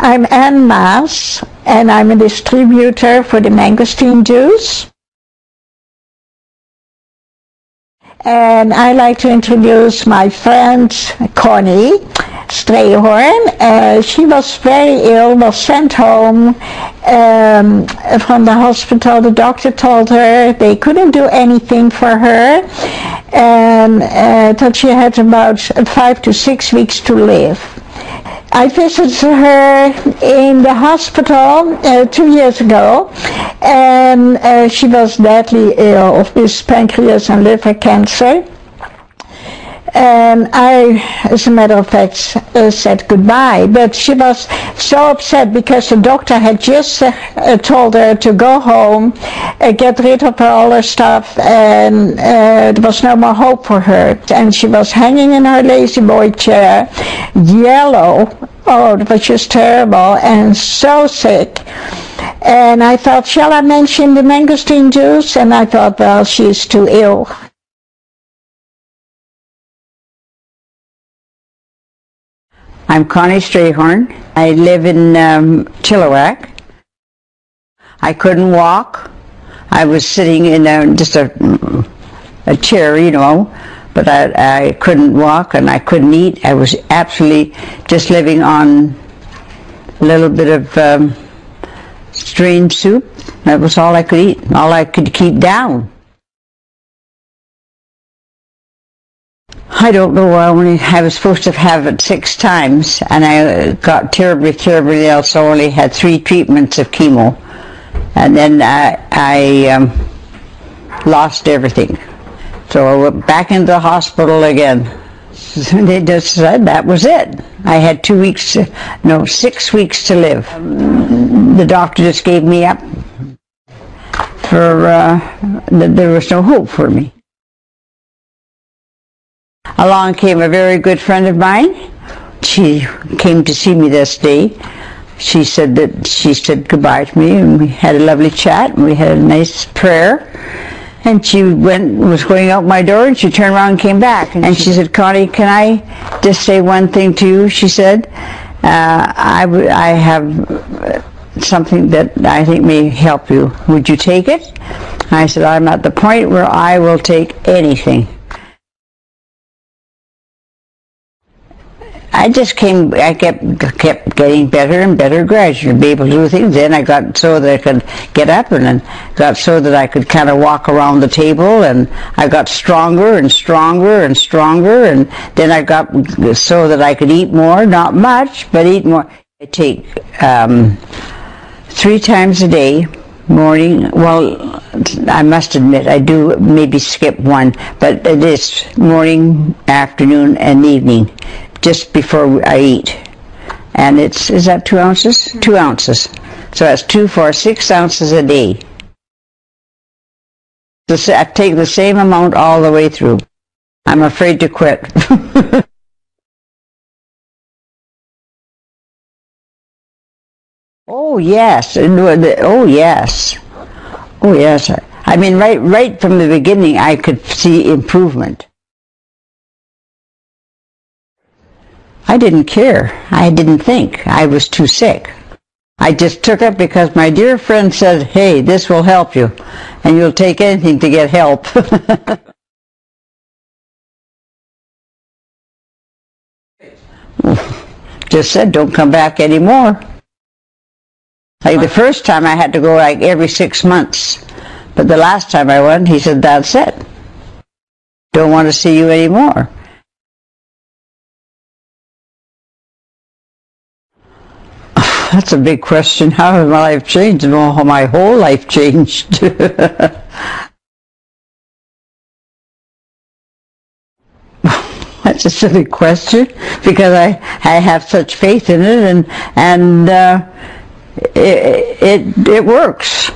I'm Ann Maas, and I'm a distributor for the mangosteen juice. And I'd like to introduce my friend Connie Strayhorn. She was very ill, was sent home from the hospital. The doctor told her they couldn't do anything for her, and that she had about 5 to 6 weeks to live. I visited her in the hospital 2 years ago, and she was deadly ill with pancreas and liver cancer. And I, as a matter of fact, said goodbye. But she was so upset because the doctor had just told her to go home, get rid of all her stuff, and there was no more hope for her. And she was hanging in her lazy boy chair, yellow. Oh, it was just terrible and so sick. And I thought, shall I mention the mangosteen juice? And I thought, well, she's too ill. I'm Connie Strayhorn. I live in Chilliwack. I couldn't walk. I was sitting in just a chair, you know, but I couldn't walk and I couldn't eat. I was absolutely just living on a little bit of strange soup. That was all I could eat, all I could keep down. I don't know, I was supposed to have it 6 times, and I got terribly ill, so I only had 3 treatments of chemo. And then I lost everything. So I went back into the hospital again. They just said that was it. I had 6 weeks to live. The doctor just gave me up. There was no hope for me. Along came a very good friend of mine. She came to see me this day. She said goodbye to me, and we had a lovely chat, and we had a nice prayer. And she was going out my door, and she turned around and came back. And she said, Connie, can I just say one thing to you? She said, I have something that I think may help you. Would you take it? I said, I'm at the point where I will take anything. I kept getting better and better gradually, be able to do things. Then I got so that I could get up, and then got so that I could kind of walk around the table, and I got stronger and stronger and stronger, and then I got so that I could eat more, not much, but eat more. I take 3 times a day, morning, well, I must admit, I do maybe skip one, but it is morning, afternoon, and evening, just before I eat. And is that 2 ounces? 2 ounces. So that's 2 for 6 ounces a day. So I take the same amount all the way through. I'm afraid to quit. Oh yes, oh yes, oh yes. I mean, right from the beginning, I could see improvement. I didn't care. I didn't think. I was too sick. I just took it because my dear friend said, hey, this will help you, and you'll take anything to get help. Just said, don't come back anymore. Like the first time I had to go like every 6 months, but the last time I went, he said, that's it. Don't want to see you anymore. That's a big question. How has my life changed? Well, how my whole life changed. That's a silly question, because I have such faith in it, and it works.